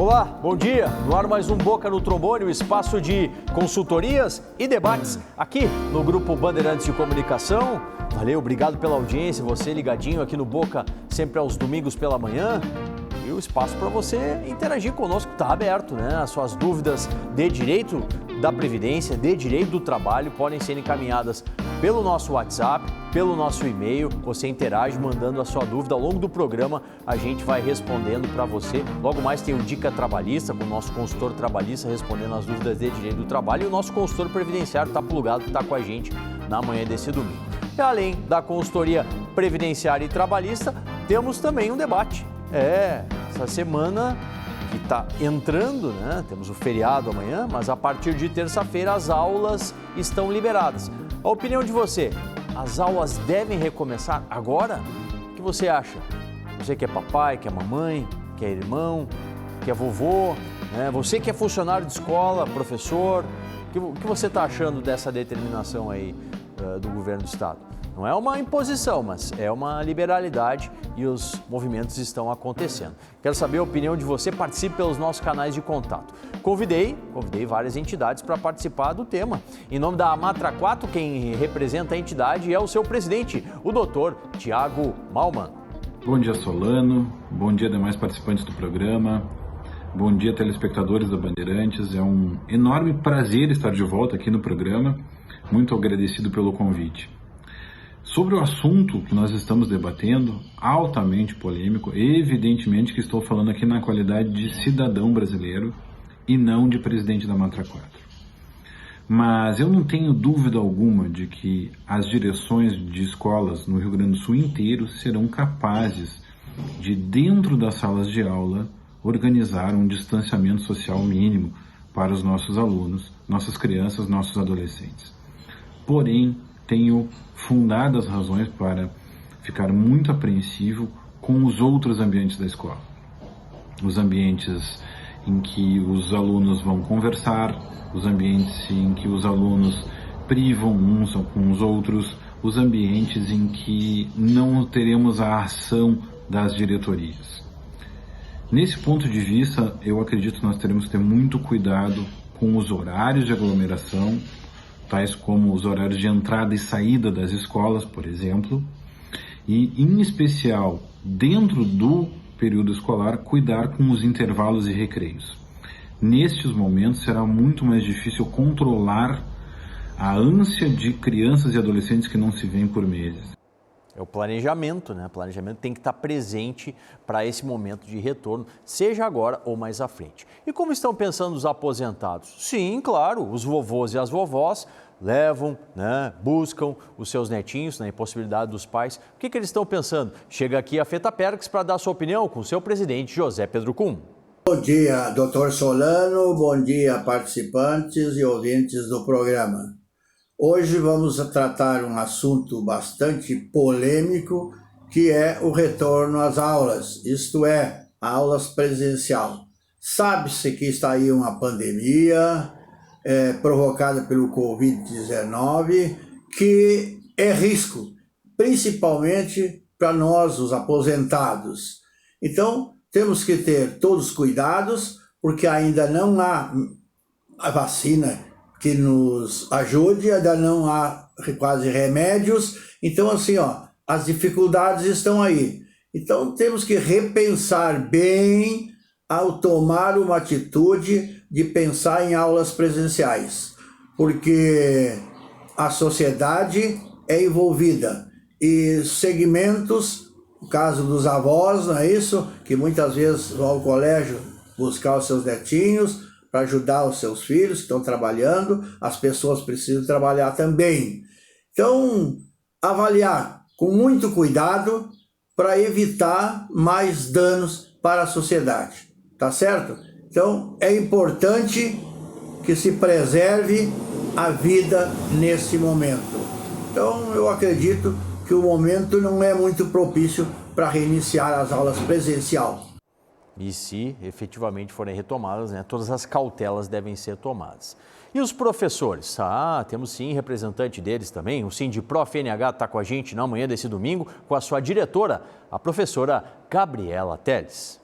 Olá, bom dia. No ar mais um Boca no Trombone, o espaço de consultorias e debates aqui no Grupo Bandeirantes de Comunicação. Valeu, obrigado pela audiência, você ligadinho aqui no Boca, sempre aos domingos pela manhã. E o espaço para você interagir conosco está aberto, né? As suas dúvidas de direito da Previdência, de direito do trabalho, podem ser encaminhadas pelo nosso WhatsApp, pelo nosso e-mail. Você interage mandando a sua dúvida ao longo do programa, a gente vai respondendo para você. Logo mais tem o Dica Trabalhista, com o nosso consultor trabalhista respondendo as dúvidas de direito do trabalho, e o nosso consultor previdenciário está plugado, está com a gente na manhã desse domingo. E além da consultoria previdenciária e trabalhista, temos também um debate. Essa semana que está entrando, né? Temos o feriado amanhã, mas a partir de terça-feira as aulas estão liberadas. A opinião de você, as aulas devem recomeçar agora? O que você acha? Você que é papai, que é mamãe, que é irmão, que é vovô, né? Você que é funcionário de escola, professor, o que você está achando dessa determinação aí do governo do estado? Não é uma imposição, mas é uma liberalidade e os movimentos estão acontecendo. Quero saber a opinião de você, participe pelos nossos canais de contato. Convidei várias entidades para participar do tema. Em nome da Amatra 4, quem representa a entidade é o seu presidente, o doutor Tiago Malman. Bom dia, Solano. Bom dia, demais participantes do programa. Bom dia, telespectadores da Bandeirantes. É um enorme prazer estar de volta aqui no programa. Muito agradecido pelo convite. Sobre o assunto que nós estamos debatendo, altamente polêmico, evidentemente que estou falando aqui na qualidade de cidadão brasileiro e não de presidente da Matra 4. Mas eu não tenho dúvida alguma de que as direções de escolas no Rio Grande do Sul inteiro serão capazes de, dentro das salas de aula, organizar um distanciamento social mínimo para os nossos alunos, nossas crianças, nossos adolescentes. Porém, tenho fundadas razões para ficar muito apreensivo com os outros ambientes da escola. Os ambientes em que os alunos vão conversar, os ambientes em que os alunos privam uns com os outros, os ambientes em que não teremos a ação das diretorias. Nesse ponto de vista, eu acredito que nós teremos que ter muito cuidado com os horários de aglomeração, tais como os horários de entrada e saída das escolas, por exemplo, e, em especial, dentro do período escolar, cuidar com os intervalos e recreios. Nestes momentos, será muito mais difícil controlar a ânsia de crianças e adolescentes que não se veem por meses. É o planejamento, né? O planejamento tem que estar presente para esse momento de retorno, seja agora ou mais à frente. E como estão pensando os aposentados? Sim, claro, os vovôs e as vovós levam, né, buscam os seus netinhos na impossibilidade dos pais. O que eles estão pensando? Chega aqui a Feta Perks para dar sua opinião com o seu presidente, José Pedro Kuhn. Bom dia, doutor Solano, bom dia, participantes e ouvintes do programa. Hoje vamos tratar um assunto bastante polêmico, que é o retorno às aulas, isto é, aulas presencial. Sabe-se que está aí uma pandemia provocada pelo Covid-19, que é risco, principalmente para nós, os aposentados. Então, temos que ter todos os cuidados, porque ainda não há a vacina que nos ajude, ainda não há quase remédios. Então, assim, as dificuldades estão aí. Então, temos que repensar bem ao tomar uma atitude de pensar em aulas presenciais, porque a sociedade é envolvida e segmentos, no caso dos avós, não é isso? Que muitas vezes vão ao colégio buscar os seus netinhos, para ajudar os seus filhos que estão trabalhando, as pessoas precisam trabalhar também. Então, avaliar com muito cuidado para evitar mais danos para a sociedade, tá certo? Então, é importante que se preserve a vida nesse momento. Então, eu acredito que o momento não é muito propício para reiniciar as aulas presencial. E se efetivamente forem retomadas, né, todas as cautelas devem ser tomadas. E os professores? Temos sim representante deles também. O Sindprof-NH está com a gente na manhã desse domingo com a sua diretora, a professora Gabriela Teles.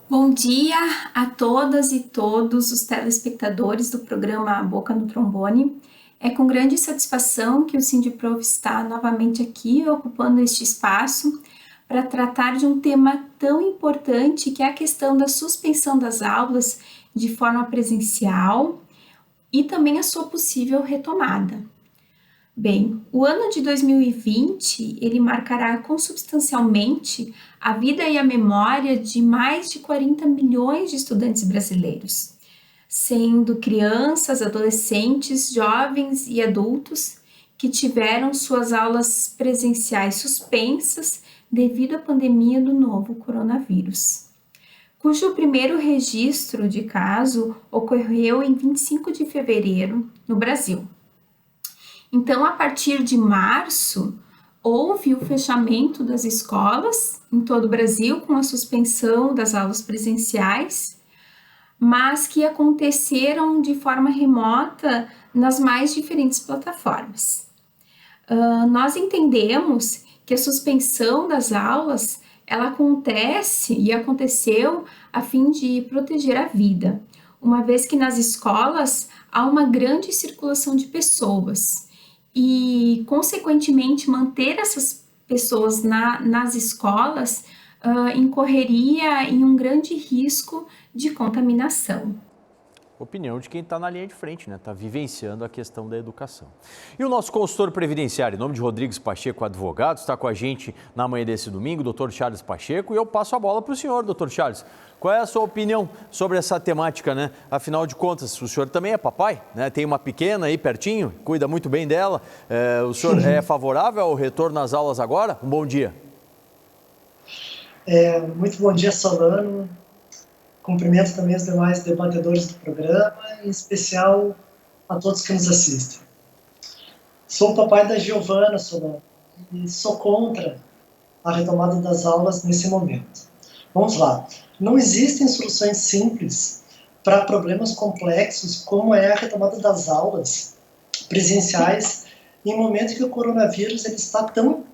Bom dia a todas e todos os telespectadores do programa Boca no Trombone. É com grande satisfação que o Sindiprof está novamente aqui, ocupando este espaço, para tratar de um tema tão importante que é a questão da suspensão das aulas de forma presencial e também a sua possível retomada. Bem, o ano de 2020, ele marcará consubstancialmente a vida e a memória de mais de 40 milhões de estudantes brasileiros, sendo crianças, adolescentes, jovens e adultos que tiveram suas aulas presenciais suspensas devido à pandemia do novo coronavírus, cujo primeiro registro de caso ocorreu em 25 de fevereiro no Brasil. Então, a partir de março, houve o fechamento das escolas em todo o Brasil, com a suspensão das aulas presenciais, mas que aconteceram de forma remota nas mais diferentes plataformas. Nós entendemos que a suspensão das aulas, ela acontece e aconteceu a fim de proteger a vida, uma vez que nas escolas há uma grande circulação de pessoas e, consequentemente, manter essas pessoas nas escolas incorreria em um grande risco de contaminação. Opinião de quem está na linha de frente, né? Está vivenciando a questão da educação. E o nosso consultor previdenciário, em nome de Rodrigues Pacheco, advogado, está com a gente na manhã desse domingo, doutor Charles Pacheco, e eu passo a bola para o senhor, doutor Charles. Qual é a sua opinião sobre essa temática, né? Afinal de contas, o senhor também é papai, né? Tem uma pequena aí pertinho, cuida muito bem dela. O senhor é favorável ao retorno às aulas agora? Um bom dia. Muito bom dia, Solano. Cumprimento também os demais debatedores do programa, em especial a todos que nos assistem. Sou o papai da Giovana, Solano, e sou contra a retomada das aulas nesse momento. Vamos lá. Não existem soluções simples para problemas complexos como é a retomada das aulas presenciais em momento que o coronavírus ele está tão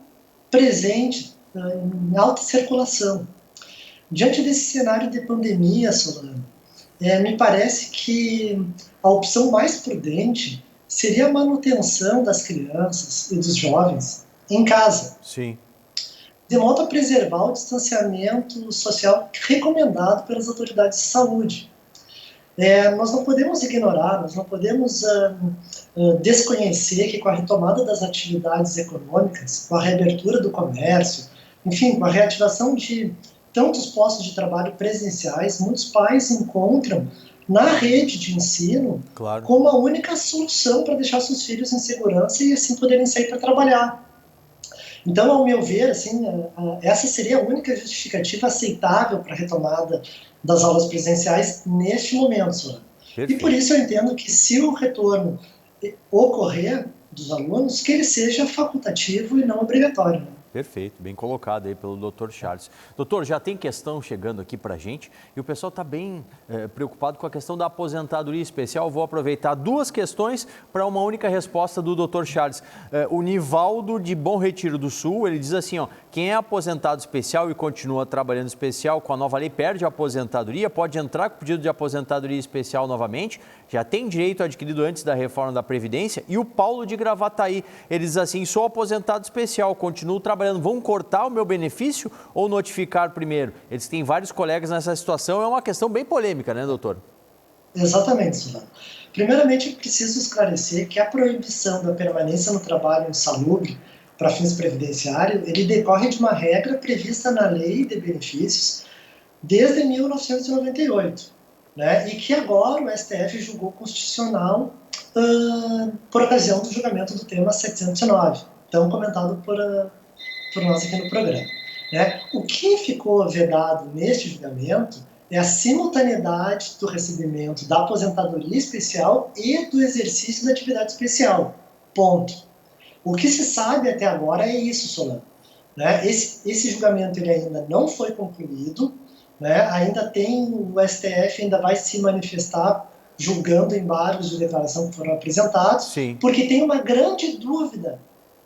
presente, em alta circulação. Diante desse cenário de pandemia, Solano, me parece que a opção mais prudente seria a manutenção das crianças e dos jovens em casa. Sim. De modo a preservar o distanciamento social recomendado pelas autoridades de saúde. Nós não podemos ignorar, nós não podemos desconhecer que com a retomada das atividades econômicas, com a reabertura do comércio, enfim, com a reativação de tantos postos de trabalho presenciais, muitos pais encontram na rede de ensino como a única solução para deixar seus filhos em segurança e assim poderem sair para trabalhar. Então, ao meu ver, assim, essa seria a única justificativa aceitável para a retomada das aulas presenciais neste momento, Solano. E por isso eu entendo que se o retorno ocorrer dos alunos, que ele seja facultativo e não obrigatório, né? Perfeito, bem colocado aí pelo Dr. Charles. Doutor, já tem questão chegando aqui para a gente e o pessoal está bem preocupado com a questão da aposentadoria especial. Vou aproveitar duas questões para uma única resposta do Dr. Charles. O Nivaldo de Bom Retiro do Sul, ele diz assim, ó, quem é aposentado especial e continua trabalhando especial com a nova lei perde a aposentadoria, pode entrar com pedido de aposentadoria especial novamente, já tem direito adquirido antes da reforma da Previdência. E o Paulo de Gravataí, ele diz assim, sou aposentado especial, continuo trabalhando, vão cortar o meu benefício ou notificar primeiro? Eles têm vários colegas nessa situação, é uma questão bem polêmica, né, doutor? Exatamente, Silvano. Primeiramente, preciso esclarecer que a proibição da permanência no trabalho insalubre para fins previdenciários, ele decorre de uma regra prevista na Lei de Benefícios desde 1998, né, e que agora o STF julgou constitucional por ocasião do julgamento do tema 709, tão comentado por nós aqui no programa. Né? O que ficou vedado neste julgamento é a simultaneidade do recebimento da aposentadoria especial e do exercício da atividade especial. Ponto. O que se sabe até agora é isso, Solano. Né? Esse julgamento ele ainda não foi concluído, né? Ainda tem, o STF ainda vai se manifestar julgando embargos de declaração que foram apresentados, Sim. Porque tem uma grande dúvida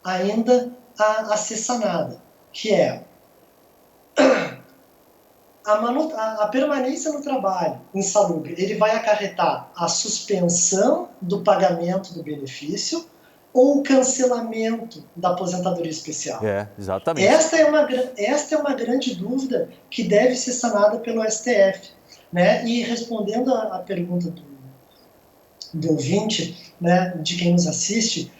ainda a ser sanada, que é a permanência no trabalho insalubre, ele vai acarretar a suspensão do pagamento do benefício ou o cancelamento da aposentadoria especial? Exatamente. Esta é uma grande dúvida que deve ser sanada pelo STF. Né? E respondendo à pergunta do ouvinte, né, de quem nos assiste,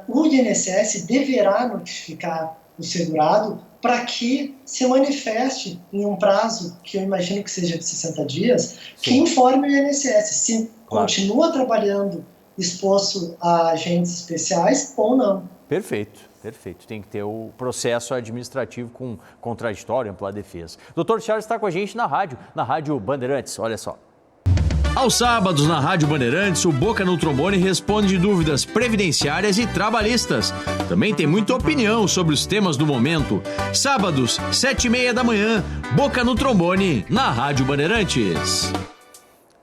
o INSS deverá notificar o segurado para que se manifeste em um prazo, que eu imagino que seja de 60 dias, sim, que informe o INSS se continua trabalhando exposto a agentes especiais ou não. Perfeito. Tem que ter o processo administrativo com contraditório, ampla defesa. Dr. Charles está com a gente na Rádio Bandeirantes, olha só. Aos sábados, na Rádio Bandeirantes, o Boca no Trombone responde dúvidas previdenciárias e trabalhistas. Também tem muita opinião sobre os temas do momento. Sábados, 7h30 da manhã, Boca no Trombone, na Rádio Bandeirantes.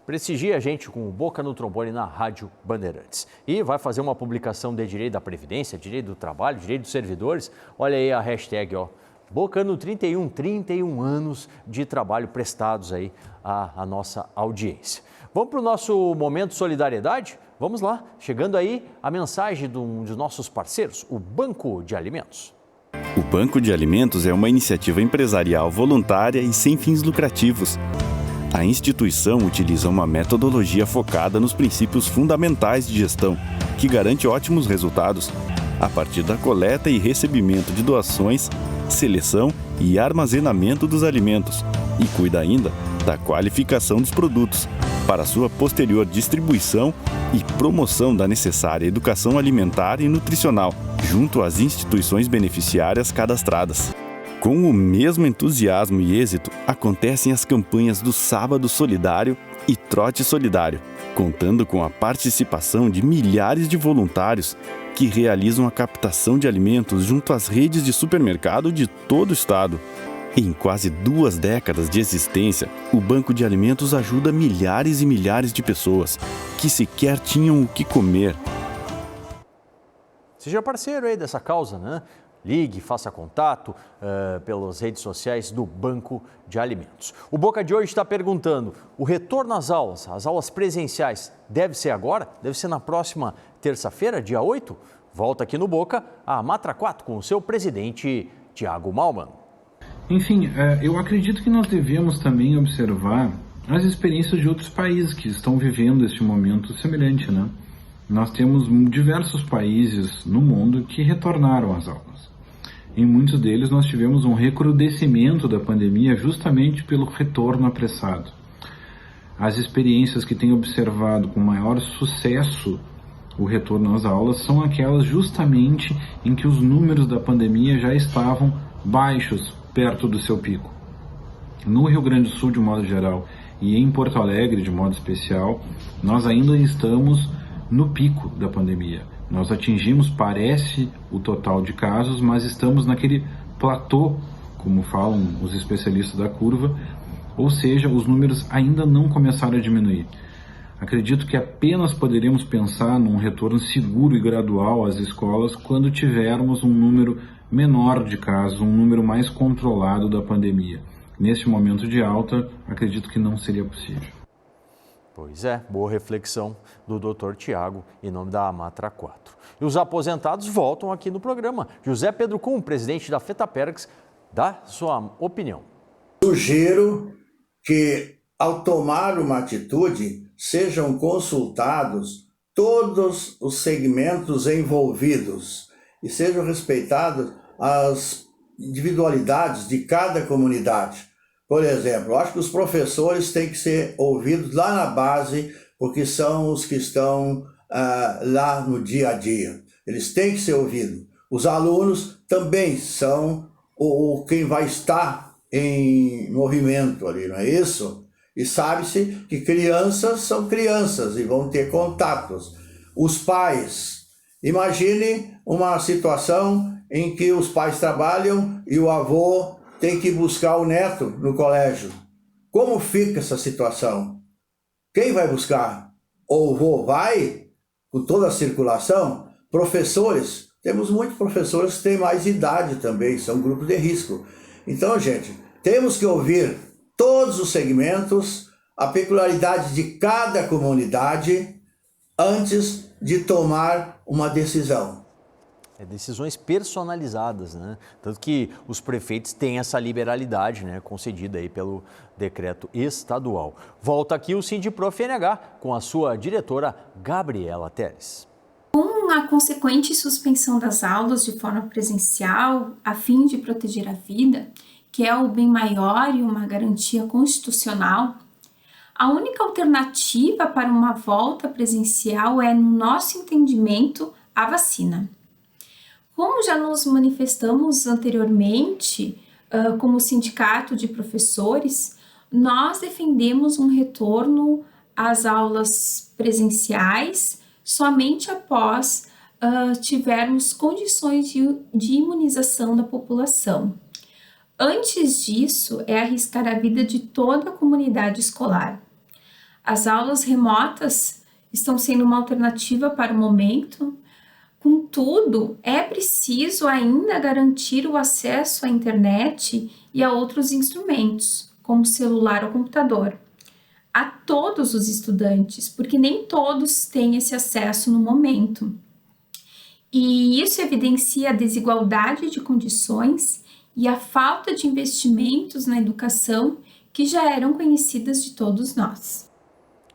Prestigia a gente com o Boca no Trombone na Rádio Bandeirantes. E vai fazer uma publicação de direito da Previdência, direito do trabalho, direito dos servidores. Olha aí a hashtag, ó. Boca no 31 anos de trabalho prestados aí à nossa audiência. Vamos para o nosso momento solidariedade? Vamos lá, chegando aí a mensagem de um dos nossos parceiros, o Banco de Alimentos. O Banco de Alimentos é uma iniciativa empresarial voluntária e sem fins lucrativos. A instituição utiliza uma metodologia focada nos princípios fundamentais de gestão, que garante ótimos resultados, a partir da coleta e recebimento de doações, seleção e armazenamento dos alimentos, e cuida ainda da qualificação dos produtos, para sua posterior distribuição e promoção da necessária educação alimentar e nutricional, junto às instituições beneficiárias cadastradas. Com o mesmo entusiasmo e êxito, acontecem as campanhas do Sábado Solidário e Trote Solidário, contando com a participação de milhares de voluntários que realizam a captação de alimentos junto às redes de supermercado de todo o estado. Em quase 2 décadas de existência, o Banco de Alimentos ajuda milhares e milhares de pessoas que sequer tinham o que comer. Seja parceiro aí dessa causa, né? Ligue, faça contato pelas redes sociais do Banco de Alimentos. O Boca de hoje está perguntando, o retorno às aulas presenciais, deve ser agora? Deve ser na próxima terça-feira, dia 8? Volta aqui no Boca, a Matra 4 com o seu presidente, Thiago Malman. Enfim, eu acredito que nós devemos também observar as experiências de outros países que estão vivendo este momento semelhante, né? Nós temos diversos países no mundo que retornaram às aulas. Em muitos deles nós tivemos um recrudescimento da pandemia justamente pelo retorno apressado. As experiências que têm observado com maior sucesso o retorno às aulas são aquelas justamente em que os números da pandemia já estavam baixos, perto do seu pico. No Rio Grande do Sul, de modo geral, e em Porto Alegre, de modo especial, nós ainda estamos no pico da pandemia. Nós atingimos, parece, o total de casos, mas estamos naquele platô, como falam os especialistas da curva, ou seja, os números ainda não começaram a diminuir. Acredito que apenas poderemos pensar num retorno seguro e gradual às escolas quando tivermos um número menor de casos, um número mais controlado da pandemia. Neste momento de alta, acredito que não seria possível. Pois é, boa reflexão do Dr. Thiago, em nome da Amatra 4. E os aposentados voltam aqui no programa. José Pedro Kuhn, presidente da FETAPERGS, dá sua opinião. Sugiro que, ao tomar uma atitude, sejam consultados todos os segmentos envolvidos e sejam respeitadas as individualidades de cada comunidade. Por exemplo, eu acho que os professores têm que ser ouvidos lá na base, porque são os que estão lá no dia a dia. Eles têm que ser ouvidos. Os alunos também são quem vai estar em movimento ali, não é isso? E sabe-se que crianças são crianças e vão ter contatos. Os pais, imagine uma situação em que os pais trabalham e o avô tem que buscar o neto no colégio. Como fica essa situação? Quem vai buscar? O avô vai, com toda a circulação? Professores, temos muitos professores que têm mais idade também, são grupos de risco. Então, gente, temos que ouvir todos os segmentos, a peculiaridade de cada comunidade antes de tomar uma decisão. Decisões personalizadas, né? Tanto que os prefeitos têm essa liberalidade, né, concedida aí pelo decreto estadual. Volta aqui o Sindiprof NH com a sua diretora Gabriela Teles. Com a consequente suspensão das aulas de forma presencial, a fim de proteger a vida, que é o bem maior e uma garantia constitucional, a única alternativa para uma volta presencial é, no nosso entendimento, a vacina. Como já nos manifestamos anteriormente, como sindicato de professores, nós defendemos um retorno às aulas presenciais somente após tivermos condições de imunização da população. Antes disso, é arriscar a vida de toda a comunidade escolar. As aulas remotas estão sendo uma alternativa para o momento. Contudo, é preciso ainda garantir o acesso à internet e a outros instrumentos, como celular ou computador, a todos os estudantes, porque nem todos têm esse acesso no momento. E isso evidencia a desigualdade de condições e a falta de investimentos na educação que já eram conhecidas de todos nós.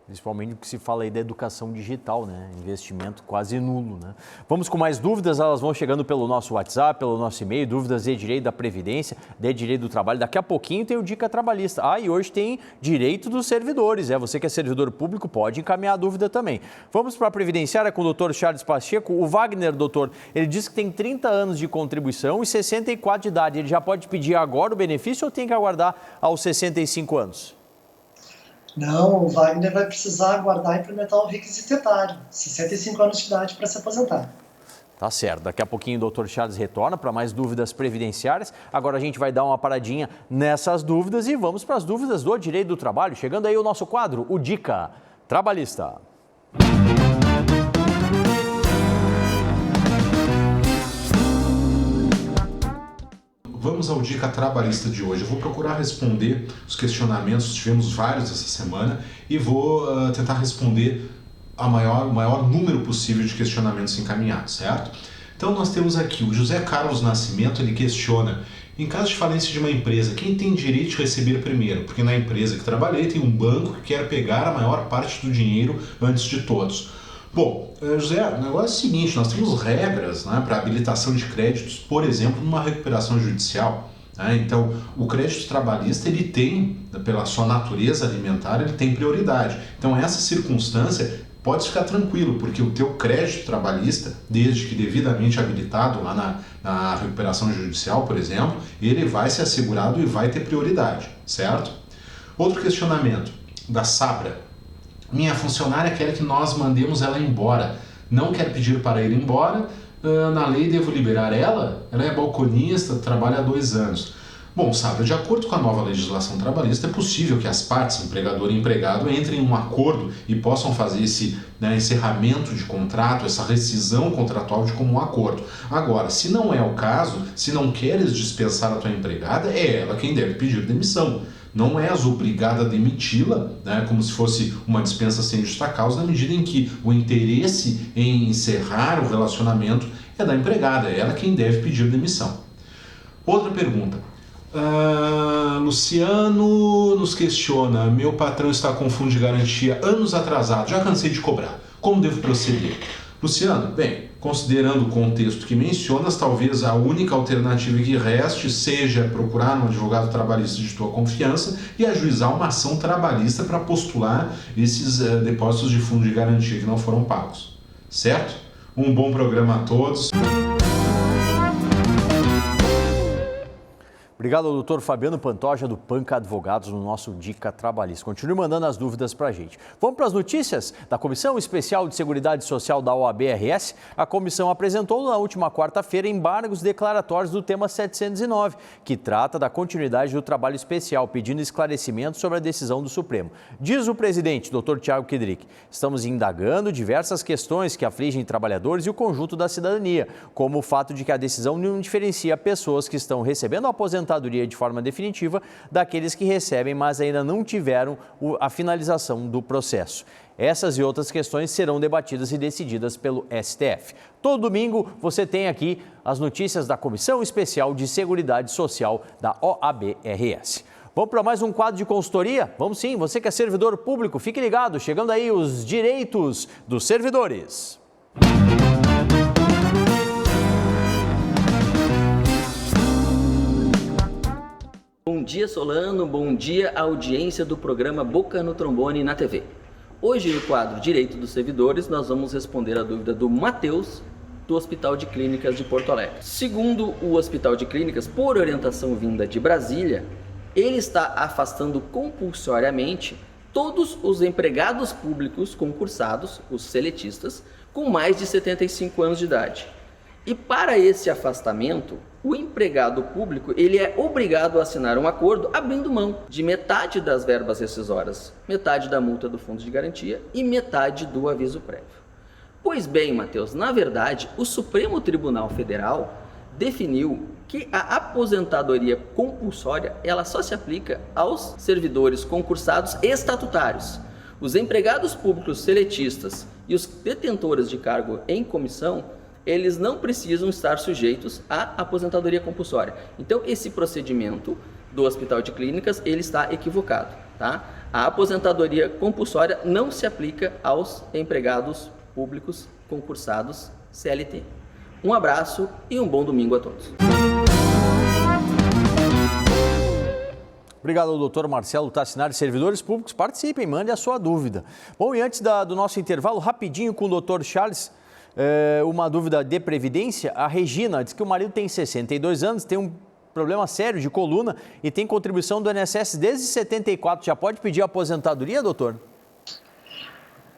Principalmente o que se fala aí da educação digital, né? Investimento quase nulo, né? Vamos com mais dúvidas, elas vão chegando pelo nosso WhatsApp, pelo nosso e-mail, dúvidas de direito da Previdência, de direito do trabalho. Daqui a pouquinho tem o Dica Trabalhista. E hoje tem direito dos servidores, você que é servidor público pode encaminhar a dúvida também. Vamos para a Previdenciária com o doutor Charles Pacheco. O Wagner, doutor, ele diz que tem 30 anos de contribuição e 64 de idade. Ele já pode pedir agora o benefício ou tem que aguardar aos 65 anos? Não, o Wagner vai precisar aguardar e implementar o requisito etário, 65 anos de idade para se aposentar. Tá certo, daqui a pouquinho o Dr. Charles retorna para mais dúvidas previdenciárias. Agora a gente vai dar uma paradinha nessas dúvidas e vamos para as dúvidas do direito do trabalho. Chegando aí o nosso quadro, o Dica Trabalhista. Vamos ao Dica Trabalhista de hoje. Eu vou procurar responder os questionamentos, tivemos vários essa semana, e vou tentar responder o maior número possível de questionamentos encaminhados, certo? Então nós temos aqui o José Carlos Nascimento, ele questiona: em caso de falência de uma empresa, quem tem direito de receber primeiro? Porque na empresa que trabalhei tem um banco que quer pegar a maior parte do dinheiro antes de todos. Bom, José, o negócio é o seguinte, nós temos regras, né, para habilitação de créditos, por exemplo, numa recuperação judicial. Né? Então, o crédito trabalhista, ele tem, pela sua natureza alimentar, ele tem prioridade. Então, essa circunstância, pode ficar tranquilo, porque o teu crédito trabalhista, desde que devidamente habilitado lá na recuperação judicial, por exemplo, ele vai ser assegurado e vai ter prioridade, certo? Outro questionamento, da Sabra. Minha funcionária quer que nós mandemos ela embora. Não quer pedir para ir embora. Na lei devo liberar ela? Ela é balconista, trabalha há 2 anos. Bom, Sabra, de acordo com a nova legislação trabalhista, é possível que as partes, empregador e empregado, entrem em um acordo e possam fazer esse encerramento de contrato, essa rescisão contratual de comum acordo. Agora, se não é o caso, se não queres dispensar a tua empregada, é ela quem deve pedir demissão. Não és obrigada a demiti-la, né, como se fosse uma dispensa sem justa causa, na medida em que o interesse em encerrar o relacionamento é da empregada, é ela quem deve pedir demissão. Outra pergunta. Luciano nos questiona: meu patrão está com fundo de garantia anos atrasado, já cansei de cobrar, como devo proceder? Luciano, bem, considerando o contexto que mencionas, talvez a única alternativa que reste seja procurar um advogado trabalhista de tua confiança e ajuizar uma ação trabalhista para postular esses depósitos de fundo de garantia que não foram pagos. Certo? Um bom programa a todos. Obrigado ao doutor Fabiano Pantoja, do Panca Advogados, no nosso Dica Trabalhista. Continue mandando as dúvidas para a gente. Vamos para as notícias da Comissão Especial de Seguridade Social da OAB-RS. A comissão apresentou na última quarta-feira embargos declaratórios do tema 709, que trata da continuidade do trabalho especial, pedindo esclarecimento sobre a decisão do Supremo. Diz o presidente, doutor Tiago Kedrick: estamos indagando diversas questões que afligem trabalhadores e o conjunto da cidadania, como o fato de que a decisão não diferencia pessoas que estão recebendo aposentadoria aposentadoria de forma definitiva daqueles que recebem, mas ainda não tiveram a finalização do processo. Essas e outras questões serão debatidas e decididas pelo STF. Todo domingo você tem aqui as notícias da Comissão Especial de Seguridade Social da OAB-RS. Vamos para mais um quadro de consultoria? Vamos sim, você que é servidor público, fique ligado, chegando aí os direitos dos servidores. Bom dia, Solano, bom dia, audiência do programa Boca no Trombone na TV. Hoje, no quadro Direito dos Servidores, nós vamos responder a dúvida do Matheus, do Hospital de Clínicas de Porto Alegre. Segundo o Hospital de Clínicas, por orientação vinda de Brasília, ele está afastando compulsoriamente todos os empregados públicos concursados, os seletistas, com mais de 75 anos de idade. E para esse afastamento, o empregado público ele é obrigado a assinar um acordo abrindo mão de metade das verbas rescisórias, metade da multa do fundo de garantia e metade do aviso prévio. Pois bem, Matheus, na verdade, o Supremo Tribunal Federal definiu que a aposentadoria compulsória ela só se aplica aos servidores concursados estatutários. Os empregados públicos seletistas e os detentores de cargo em comissão eles não precisam estar sujeitos à aposentadoria compulsória. Então, esse procedimento do Hospital de Clínicas, ele está equivocado, tá? A aposentadoria compulsória não se aplica aos empregados públicos concursados CLT. Um abraço e um bom domingo a todos. Obrigado ao doutor Marcelo Tassinari. Servidores públicos, participem, mande a sua dúvida. Bom, e antes do nosso intervalo, rapidinho com o doutor Charles, uma dúvida de previdência. A Regina diz que o marido tem 62 anos, tem um problema sério de coluna e tem contribuição do INSS desde 74. Já pode pedir aposentadoria, doutor?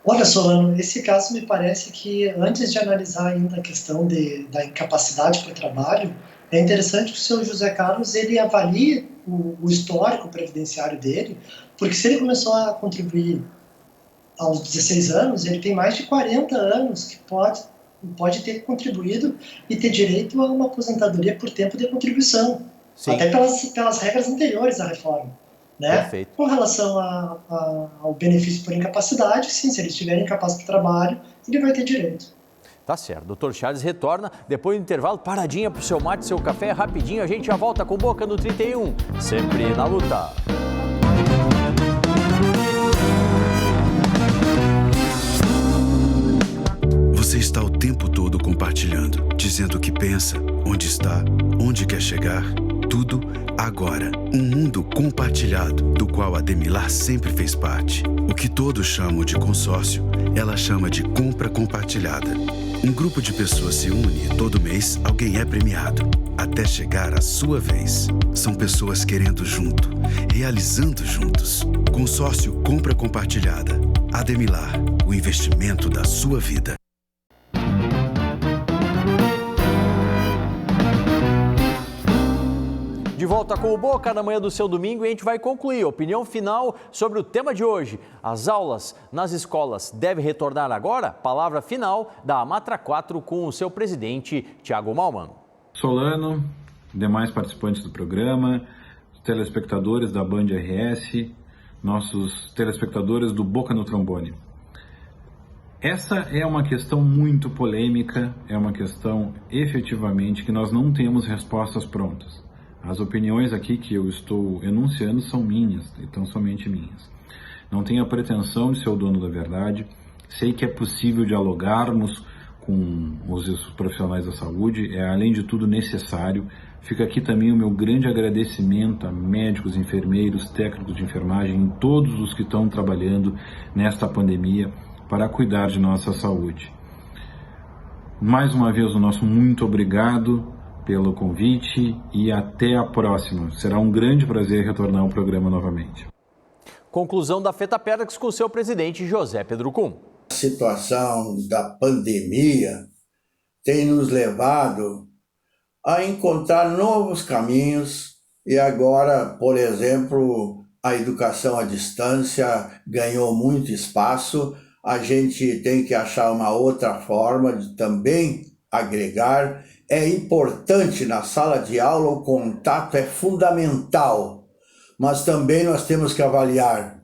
Olha, Solano, esse caso me parece que antes de analisar ainda a questão da incapacidade para o trabalho, é interessante que o senhor José Carlos ele avalie o histórico previdenciário dele, porque se ele começou a contribuir aos 16 anos, ele tem mais de 40 anos que pode ter contribuído e ter direito a uma aposentadoria por tempo de contribuição. Sim. Até pelas regras anteriores à reforma. Né? Perfeito. Com relação ao benefício por incapacidade, sim, se ele estiver incapaz para o trabalho, ele vai ter direito. Tá certo. Doutor Charles retorna depois do intervalo, paradinha para o seu mate, seu café, rapidinho. A gente já volta com Boca no 31, sempre na luta. Você está o tempo todo compartilhando, dizendo o que pensa, onde está, onde quer chegar. Tudo agora. Um mundo compartilhado, do qual a Demilar sempre fez parte. O que todos chamam de consórcio, ela chama de compra compartilhada. Um grupo de pessoas se une e todo mês alguém é premiado, até chegar a sua vez. São pessoas querendo junto, realizando juntos. Consórcio Compra Compartilhada. Ademilar, o investimento da sua vida. De volta com o Boca na manhã do seu domingo e a gente vai concluir. Opinião final sobre o tema de hoje. As aulas nas escolas devem retornar agora? Palavra final da Amatra 4 com o seu presidente, Thiago Malman. Solano, demais participantes do programa, telespectadores da Band RS, nossos telespectadores do Boca no Trombone. Essa é uma questão muito polêmica, é uma questão efetivamente que nós não temos respostas prontas. As opiniões aqui que eu estou enunciando são minhas, então somente minhas. Não tenho a pretensão de ser o dono da verdade, sei que é possível dialogarmos com os profissionais da saúde, é além de tudo necessário. Fica aqui também o meu grande agradecimento a médicos, enfermeiros, técnicos de enfermagem, todos os que estão trabalhando nesta pandemia para cuidar de nossa saúde. Mais uma vez, o nosso muito obrigado pelo convite e até a próxima. Será um grande prazer retornar ao programa novamente. Conclusão da FETAPERX com seu presidente José Pedro Kuhn. A situação da pandemia tem nos levado a encontrar novos caminhos e agora, por exemplo, a educação à distância ganhou muito espaço. A gente tem que achar uma outra forma de também agregar é importante na sala de aula, o contato é fundamental, mas também nós temos que avaliar.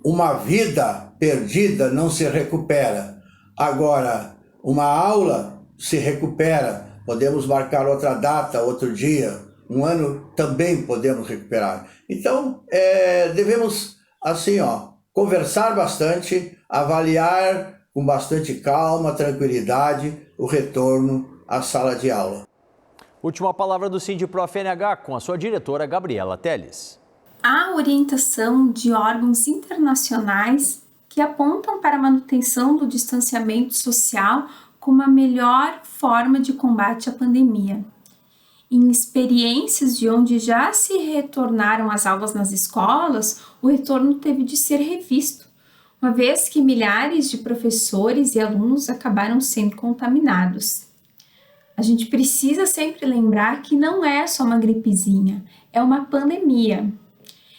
Uma vida perdida não se recupera. Agora, uma aula se recupera. Podemos marcar outra data, outro dia, um ano também podemos recuperar. Então, devemos, assim, conversar bastante, avaliar com bastante calma, tranquilidade, o retorno à sala de aula. Última palavra do Sindprof-NH com a sua diretora, Gabriela Teles. Há orientação de órgãos internacionais que apontam para a manutenção do distanciamento social como a melhor forma de combate à pandemia. Em experiências de onde já se retornaram as aulas nas escolas, o retorno teve de ser revisto, uma vez que milhares de professores e alunos acabaram sendo contaminados. A gente precisa sempre lembrar que não é só uma gripezinha, é uma pandemia.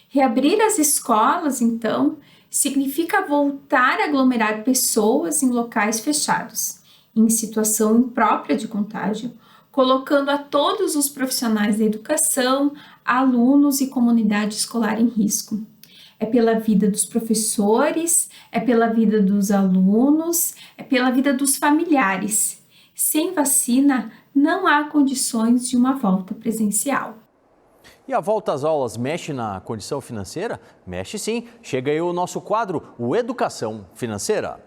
Reabrir as escolas, então, significa voltar a aglomerar pessoas em locais fechados, em situação imprópria de contágio, colocando a todos os profissionais da educação, alunos e comunidade escolar em risco. É pela vida dos professores, é pela vida dos alunos, é pela vida dos familiares. Sem vacina, não há condições de uma volta presencial. E a volta às aulas mexe na condição financeira? Mexe sim. Chega aí o nosso quadro, o Educação Financeira.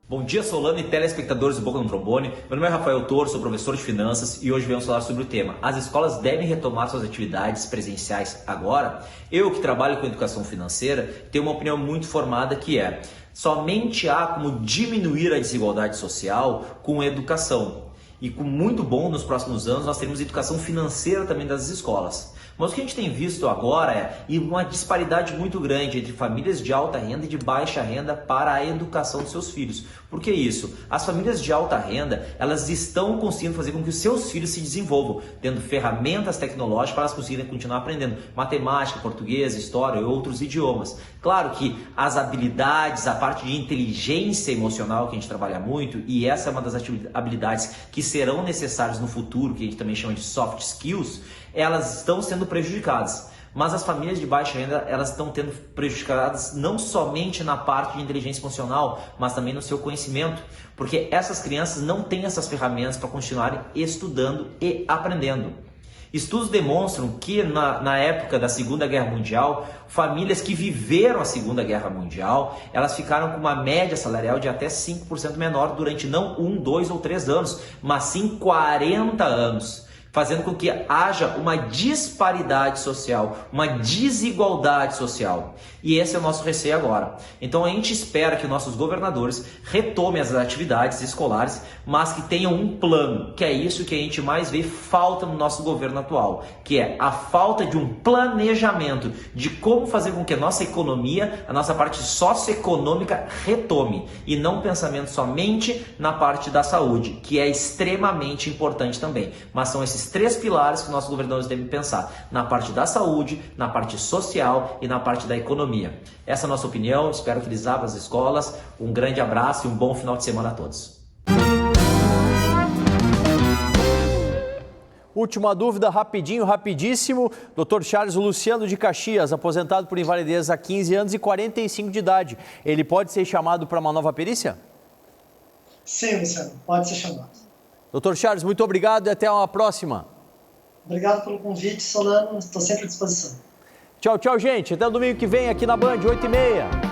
Bom dia, Solano e telespectadores do Boca no Trombone. Meu nome é Rafael Toro, sou professor de finanças e hoje vamos falar sobre o tema: as escolas devem retomar suas atividades presenciais agora? Eu, que trabalho com educação financeira, tenho uma opinião muito formada que é: somente há como diminuir a desigualdade social com educação. E com muito bom, nos próximos anos, nós teremos educação financeira também das escolas. Mas o que a gente tem visto agora é uma disparidade muito grande entre famílias de alta renda e de baixa renda para a educação dos seus filhos. Por que isso? As famílias de alta renda, elas estão conseguindo fazer com que os seus filhos se desenvolvam, tendo ferramentas tecnológicas para elas conseguirem continuar aprendendo matemática, português, história e outros idiomas. Claro que as habilidades, a parte de inteligência emocional que a gente trabalha muito, e essa é uma das habilidades que serão necessárias no futuro, que a gente também chama de soft skills, elas estão sendo prejudicadas. Mas as famílias de baixa renda, elas estão tendo prejudicadas não somente na parte de inteligência emocional, mas também no seu conhecimento, porque essas crianças não têm essas ferramentas para continuarem estudando e aprendendo. Estudos demonstram que na época da Segunda Guerra Mundial, famílias que viveram a Segunda Guerra Mundial, elas ficaram com uma média salarial de até 5% menor durante não 1, 2 ou 3 anos, mas sim 40 anos. Fazendo com que haja uma disparidade social, uma desigualdade social. E esse é o nosso receio agora. Então a gente espera que nossos governadores retomem as atividades escolares, mas que tenham um plano, que é isso que a gente mais vê falta no nosso governo atual, que é a falta de um planejamento de como fazer com que a nossa economia, a nossa parte socioeconômica retome, e não pensamento somente na parte da saúde, que é extremamente importante também, mas são esses 3 pilares que nossos governadores devem pensar: na parte da saúde, na parte social e na parte da economia. Essa é a nossa opinião, espero que eles abram as escolas. Um grande abraço e um bom final de semana a todos. Última dúvida, rapidinho, rapidíssimo. Dr. Charles Luciano de Caxias, aposentado por invalidez há 15 anos e 45 de idade. Ele pode ser chamado para uma nova perícia? Sim, Luciano, pode ser chamado. Dr. Charles, muito obrigado e até uma próxima. Obrigado pelo convite, Solano. Estou sempre à disposição. Tchau, tchau, gente. Até domingo que vem aqui na Band, 8h30.